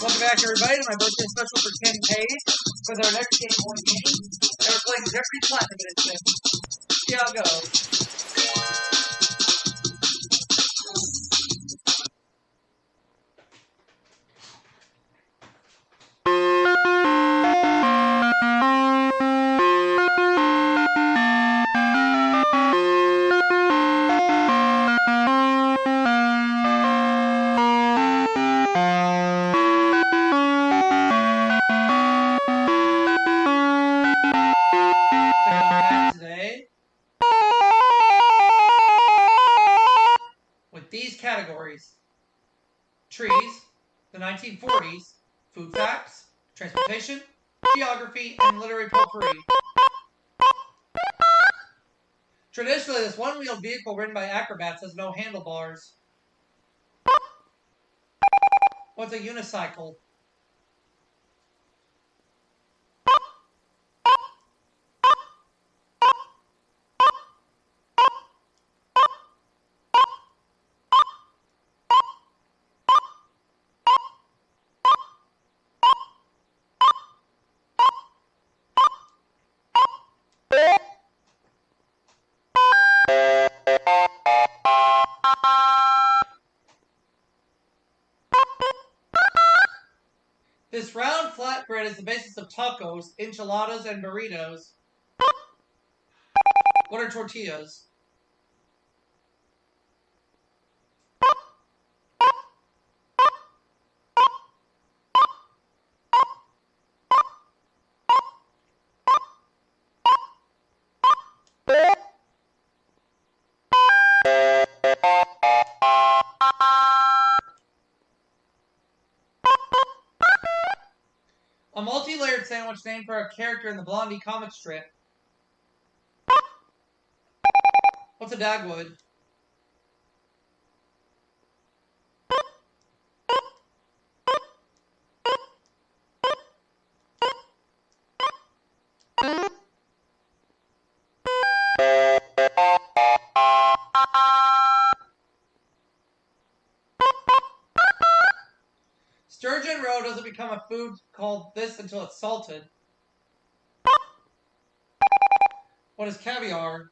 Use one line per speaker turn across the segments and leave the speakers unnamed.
Welcome back, everybody, to my birthday special for 10 days with our next Game Boy game. And we're playing Jeopardy Platinum Edition. See how it goes. These categories: trees, the 1940s, food facts, transportation, geography, and literary potpourri. Traditionally, this one-wheeled vehicle ridden by acrobats has no handlebars. What's a unicycle? This round flatbread is the basis of tacos, enchiladas, and burritos. What are tortillas? A multi-layered sandwich named for a character in the Blondie comic strip. What's a dagwood? Sturgeon roe doesn't become a food called this until it's salted. What is caviar?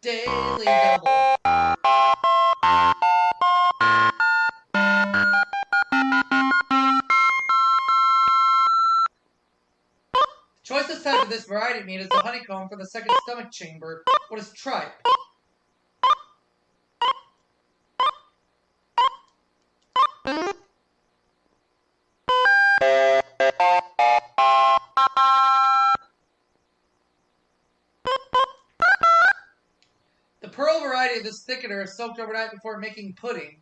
Daily double. Choicest type of this variety meat is the honeycomb for the second stomach chamber. What is tripe? The pearl variety of this thickener is soaked overnight before making pudding.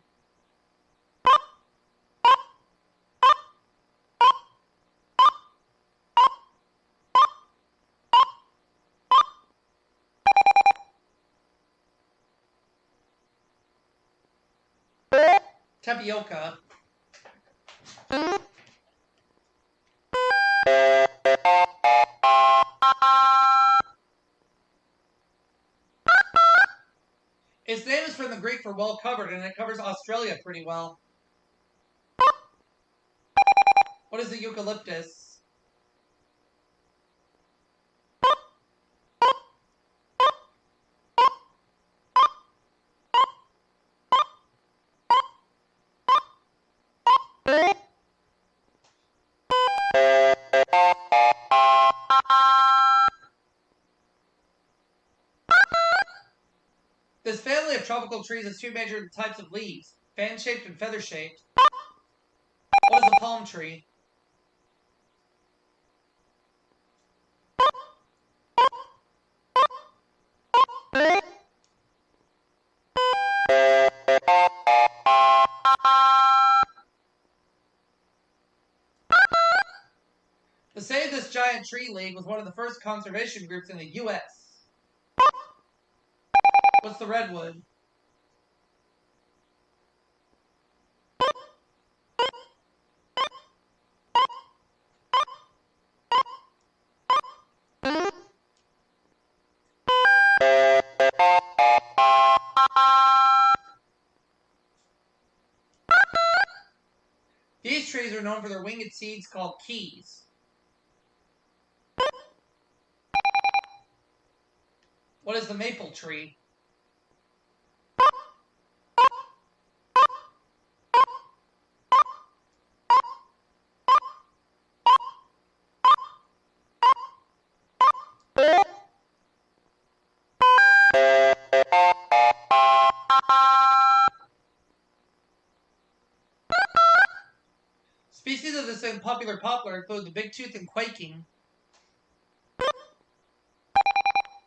Tapioca. Its name is from the Greek for well covered, and it covers Australia pretty well. What is the eucalyptus? This family of tropical trees has two major types of leaves, fan-shaped and feather-shaped. What is a palm tree? The Save This Giant Tree League was one of the first conservation groups in the U.S. What's the redwood? These trees are known for their winged seeds called keys. What is the maple tree? Species of this unpopular poplar include the big-tooth and quaking.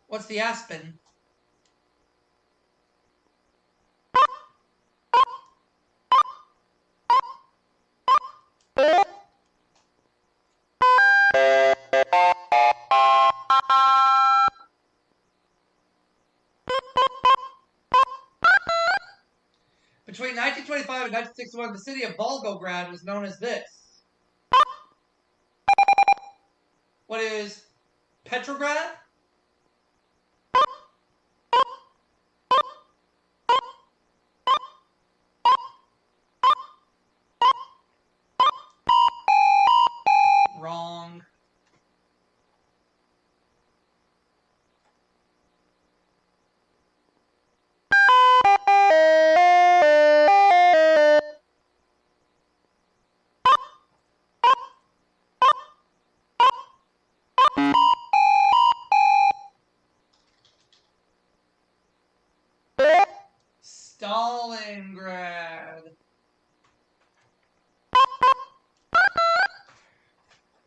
What's the aspen? Between 1925 and 1961, the city of Volgograd was known as this. What is Petrograd? Wrong. Stalingrad.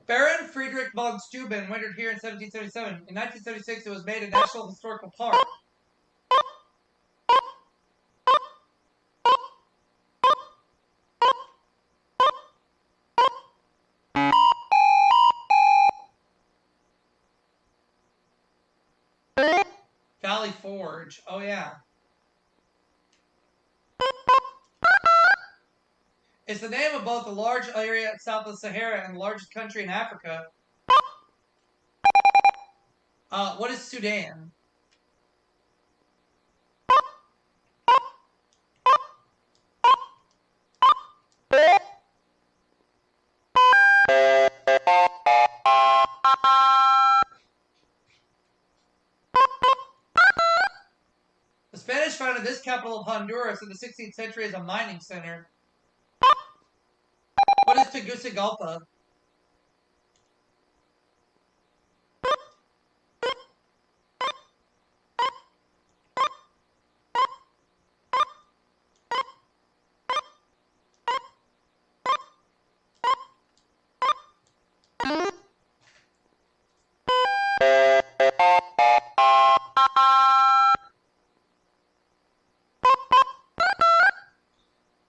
Baron Friedrich von Steuben wintered here in 1777. In 1976, it was made a National Historical Park. Valley Forge. Oh, yeah. It's the name of both the large area south of Sahara and the largest country in Africa. What is Sudan? The Spanish founded this capital of Honduras in the 16th century as a mining center. What is Tegucigalpa?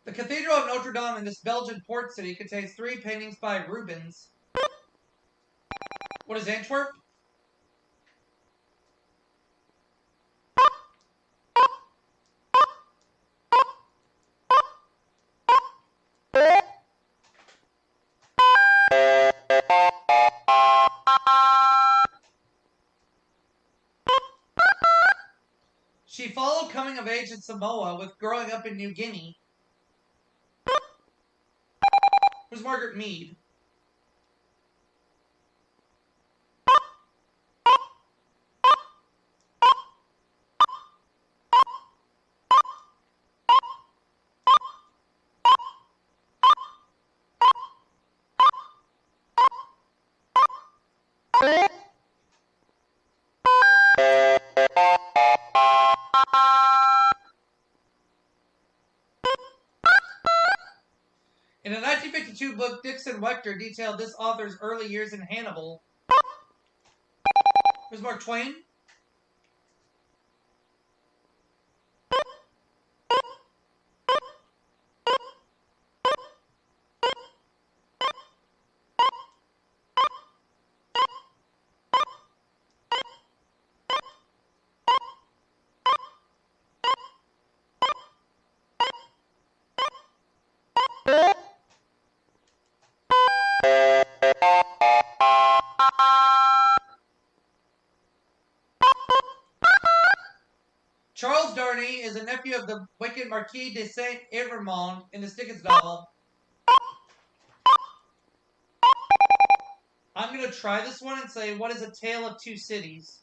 The Cathedral of Notre Dame in this Belgian port city contains 3 paintings by Rubens. What is Antwerp? She followed coming of age in Samoa with growing up in New Guinea. Who's Margaret Mead? In a 1952 book, Dixon Wechter detailed this author's early years in Hannibal. Who's Mark Twain? Charles Darnay is a nephew of the wicked Marquis de Saint-Evremond in the Dickens novel. I'm going to try this one and say, what is A Tale of Two Cities?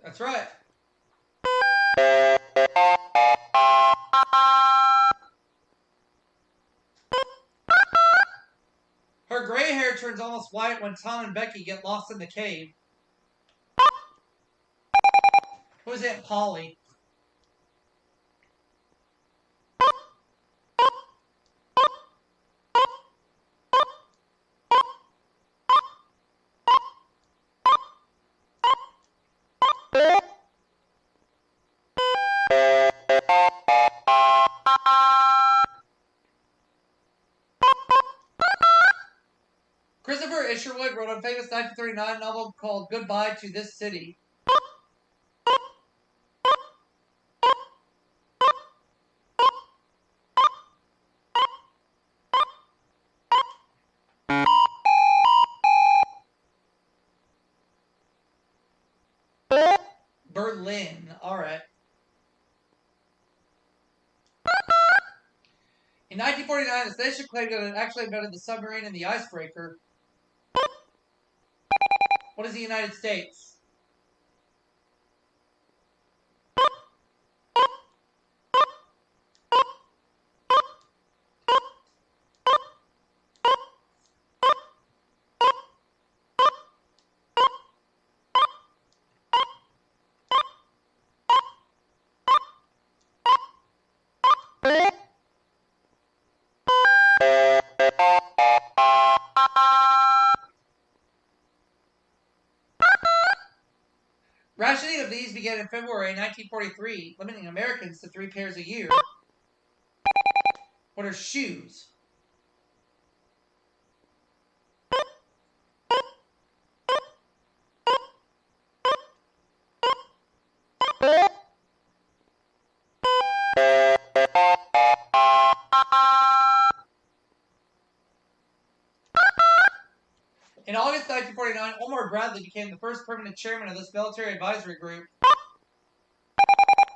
That's right. Her gray hair turns almost white when Tom and Becky get lost in the cave. Who's Aunt Polly? Christopher Isherwood wrote a famous 1939 novel called Goodbye to This City. Berlin. All right. In 1949, the station claimed that it actually invented the submarine and the icebreaker. What is the United States? Rationing of these began in February 1943, limiting Americans to 3 pairs a year. What are shoes? In August 1949, Omar Bradley became the first permanent chairman of this military advisory group.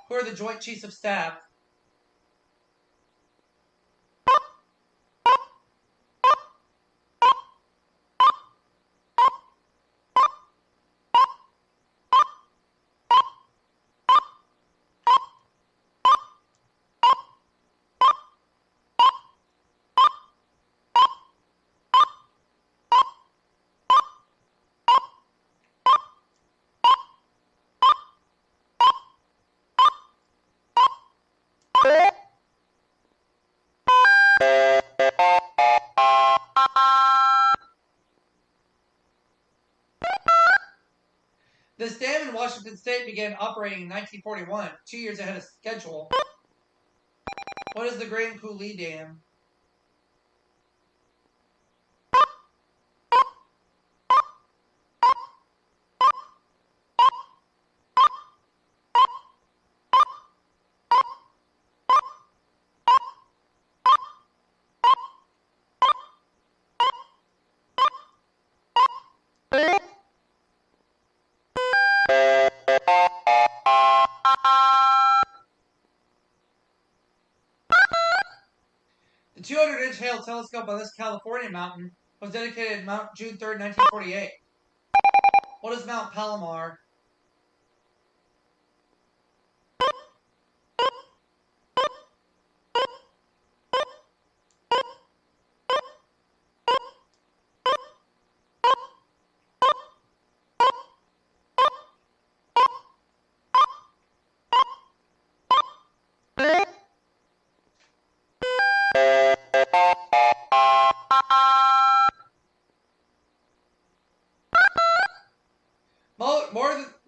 Who are the Joint Chiefs of Staff? This dam in Washington State began operating in 1941, 2 years ahead of schedule. What is the Grand Coulee Dam? The 200-inch Hale telescope on this California mountain was dedicated June 3rd, 1948. What is Mount Palomar?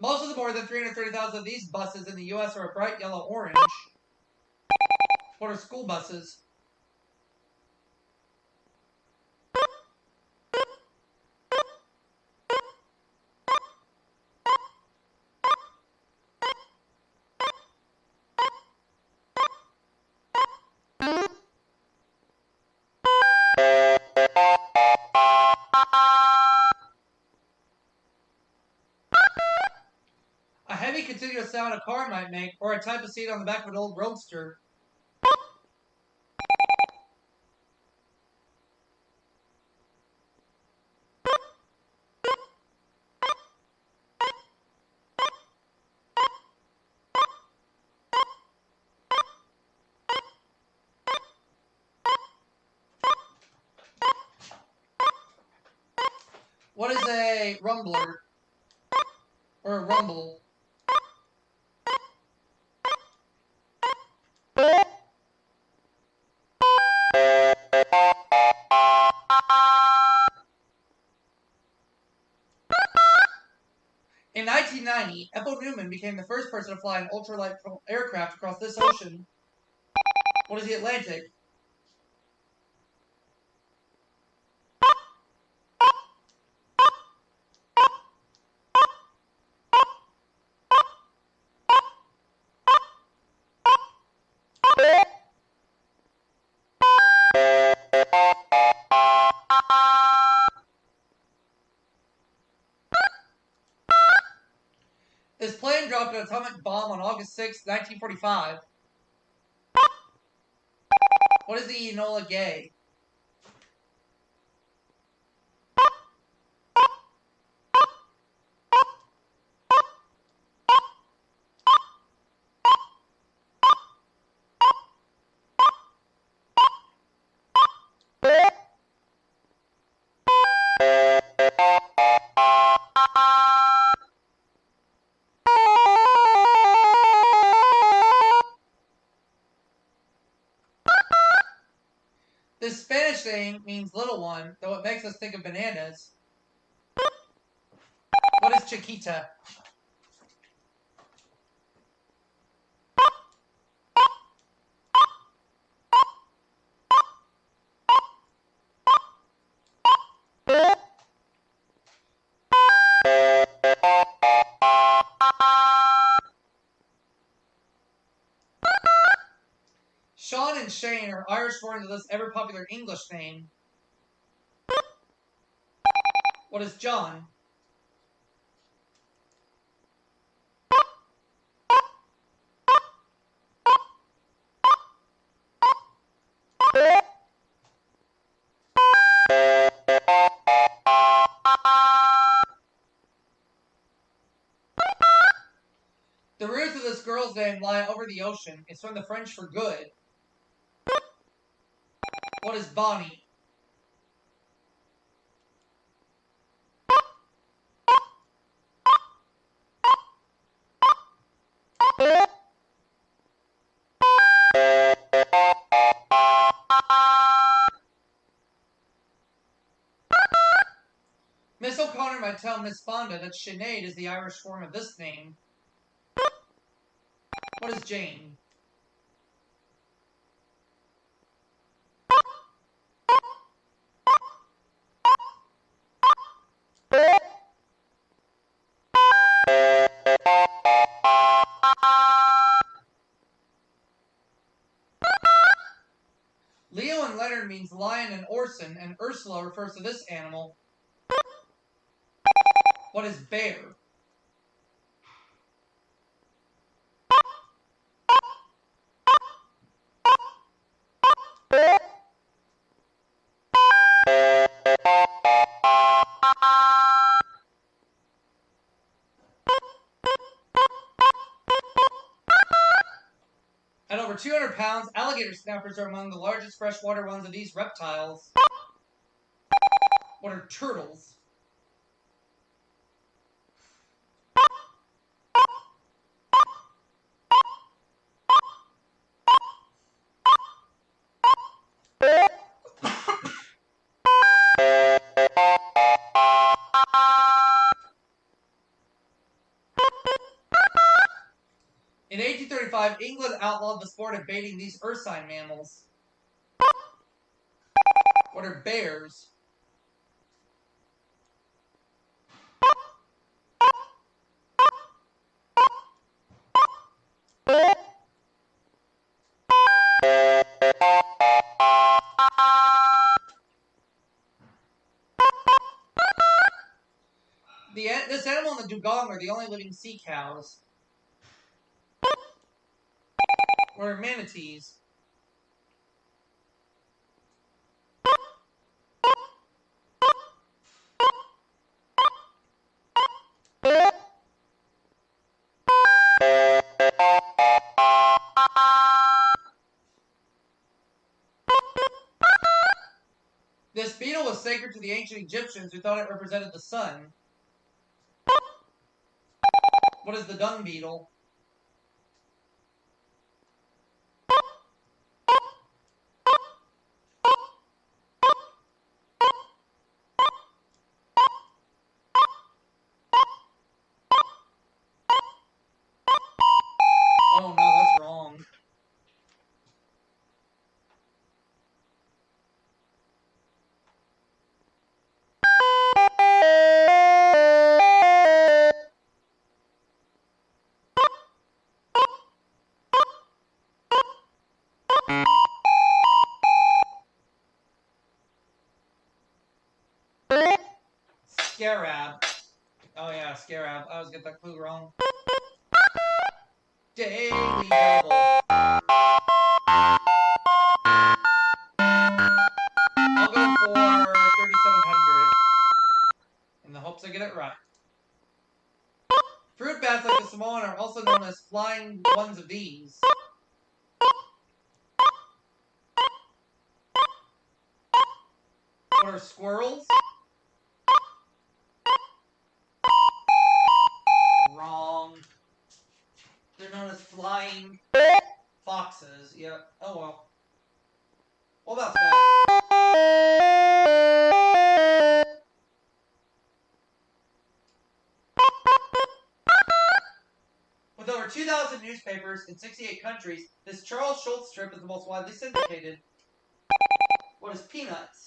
Most of the more than 330,000 of these buses in the U.S. are a bright yellow-orange. What are school buses? continuous sound a car might make, or a type of seat on the back of an old roadster? What is a rumbler? Or a rumble? In 1990, Ethel Newman became the first person to fly an ultralight aircraft across this ocean. What is the Atlantic? This plane dropped an atomic bomb on August 6, 1945. What is the Enola Gay? This Spanish name means little one, though it makes us think of bananas. What is Chiquita? Sean and Shane are Irish forms of this ever-popular English name. What is John? The roots of this girl's name lie over the ocean. It's from the French for good. What is Bonnie? Miss O'Connor might tell Miss Fonda that Sinead is the Irish form of this name. What is Jane? Leo and Leonard means lion and Orson, and Ursula refers to this animal. What is bear? At over 200 pounds, alligator snappers are among the largest freshwater ones of these reptiles. What are turtles? In 1835, England outlawed the sport of baiting these ursine mammals. What are bears? This animal and the dugong are the only living sea cows. What are manatees? This beetle was sacred to the ancient Egyptians who thought it represented the sun. What is the dung beetle? Oh no, that's wrong. Scarab. Oh yeah, scarab. I always get that clue wrong. Daily double. I'll go for 3,700 in the hopes I get it right. Fruit bats like the Samoan are also known as flying ones of these. What are squirrels? Wrong. They're known as flying foxes. Yep. Oh well. What about that? With over 2,000 newspapers in 68 countries, this Charles Schulz strip is the most widely syndicated. What is Peanuts?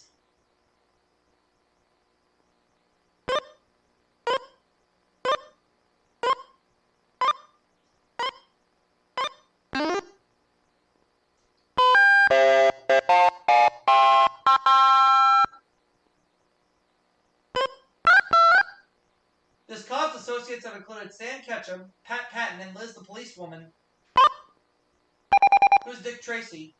This cop's associates have included Sam Ketchum, Pat Patton, and Liz the policewoman. Who's Dick Tracy?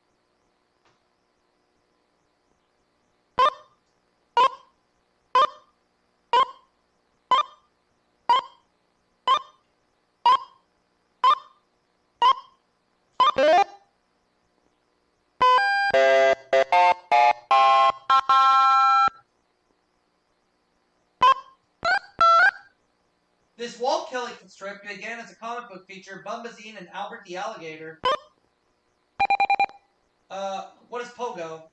This Walt Kelly strip began as a comic book feature, Bumbazine and Albert the Alligator. What is Pogo?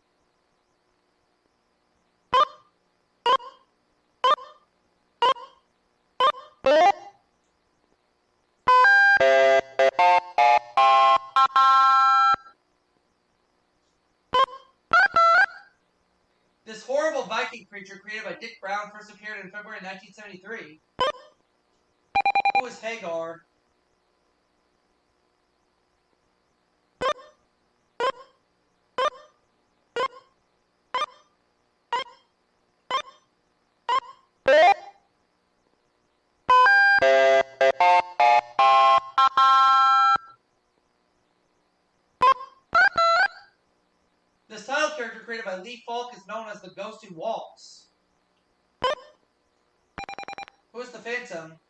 This horrible Viking creature created by Dick Brown first appeared in February 1973. Who is Hagar? This title character created by Lee Falk is known as the Ghost Who Walks. Who is the Phantom?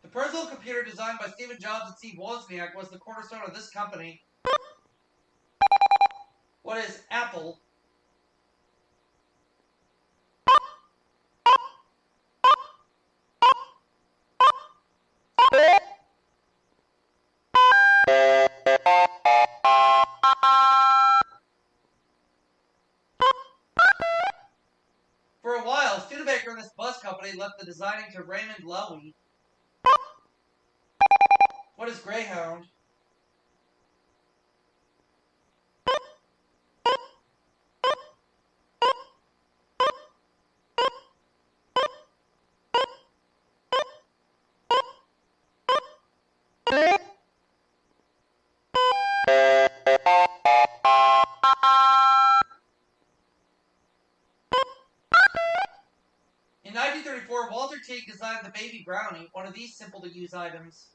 The personal computer designed by Stephen Jobs and Steve Wozniak was the cornerstone of this company. What is Apple? For a while, Studebaker and this bus company left the designing to Raymond Loewy. What is Greyhound? 1934, Walter Teague designed the Baby Brownie, one of these simple-to-use items.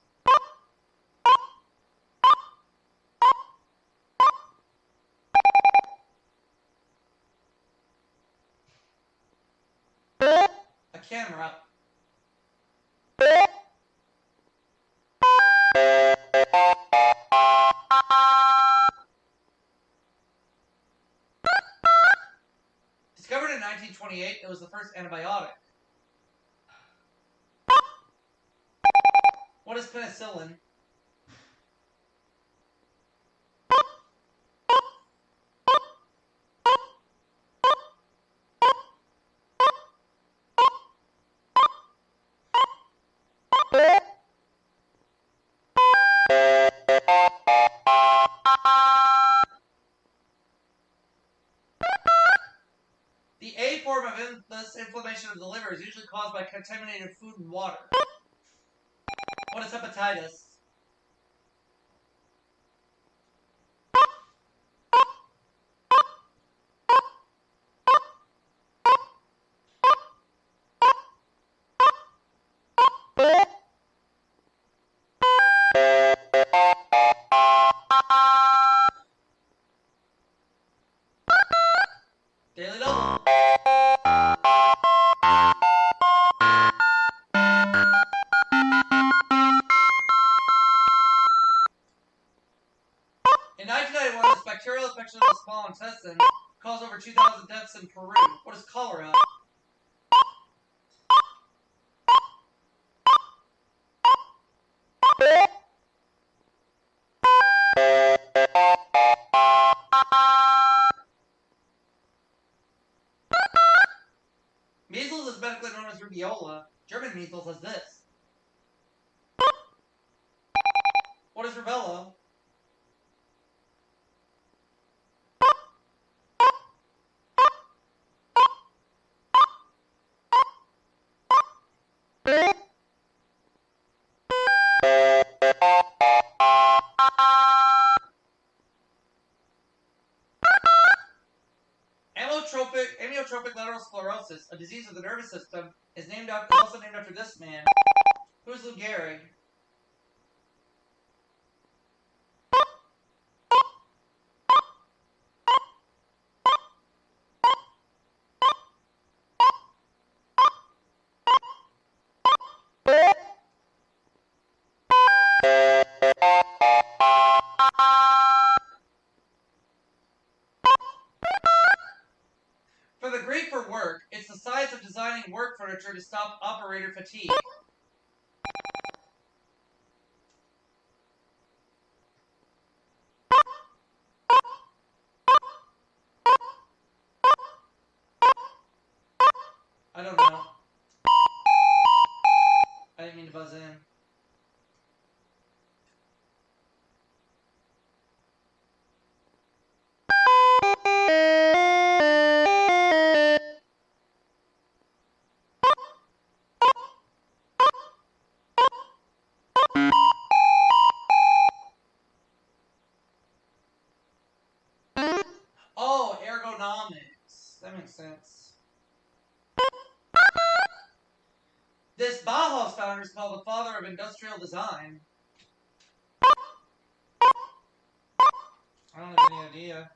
A camera. Discovered in 1928, it was the first antibiotic. What is penicillin? The A form of this inflammation of the liver is usually caused by contaminated food and water. What is hepatitis? Daily double. In 1991, this bacterial infection of the small intestine caused over 2,000 deaths in Peru. What is cholera? Measles is medically known as rubiola. German measles has this. What is rubella? Amyotrophic lateral sclerosis, a disease of the nervous system, is also named after this man. Who is Lou Gehrig? For the Greek for work, it's the science of designing work furniture to stop operator fatigue. I don't know. I didn't mean to buzz in. Oh, ergonomics. That makes sense. This Bauhaus founder is called the father of industrial design. I don't have any idea.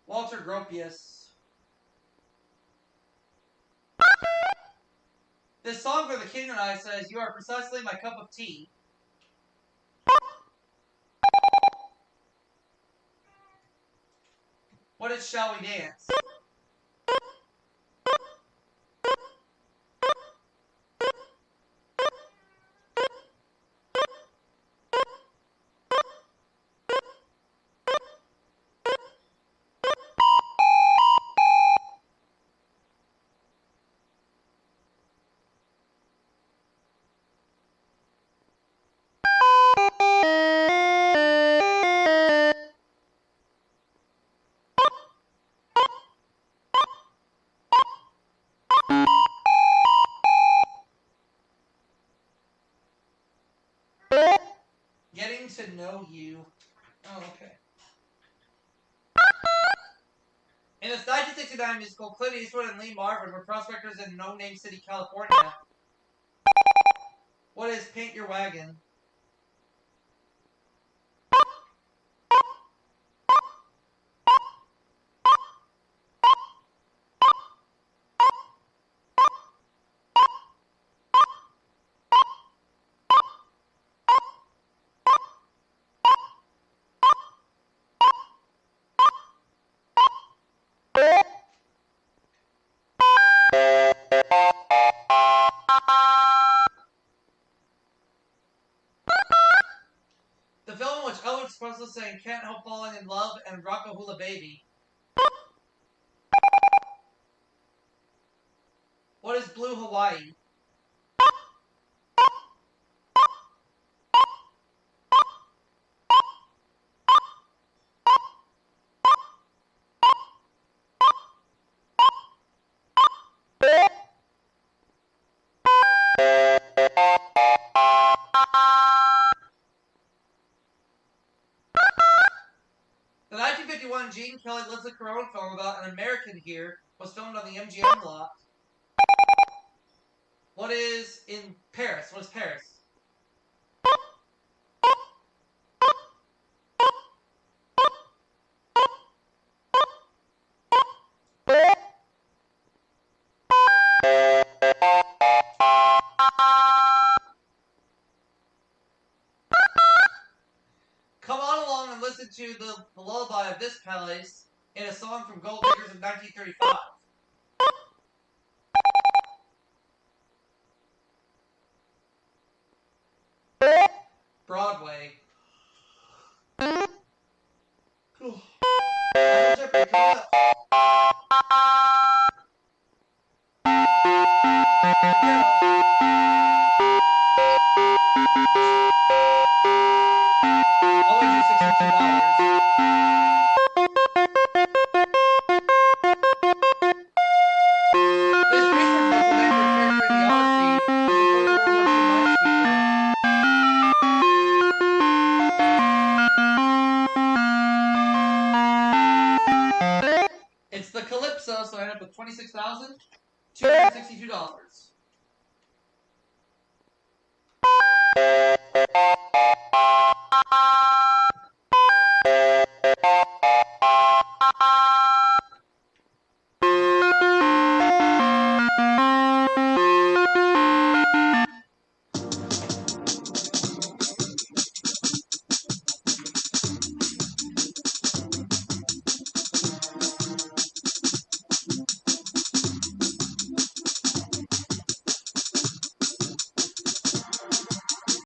Walter Gropius. This song for the king and I says, "You are precisely my cup of tea." What is Shall We Dance? to know you. Oh, okay. In its 1969 musical, Clint Eastwood and Lee Marvin were prospectors in No Name City, California. What is Paint Your Wagon? The film in which Elvis Presley sang Can't Help Falling in Love and Rock-a-Hula Baby. What is Blue Hawaii? The 1951 Gene Kelly Leslie Caron film about an American here was filmed on the MGM lot. What is in Paris? What is Paris? Come on along and listen to the lullaby of this palace in a song from Gold Diggers of 1935. Broadway. Cool. Jeopardy, coming up. I'll win you $62. This Greasewood was named for a character in the Odyssey, the former World War II minesweeper. It's the Calypso, so I end up with $26,262.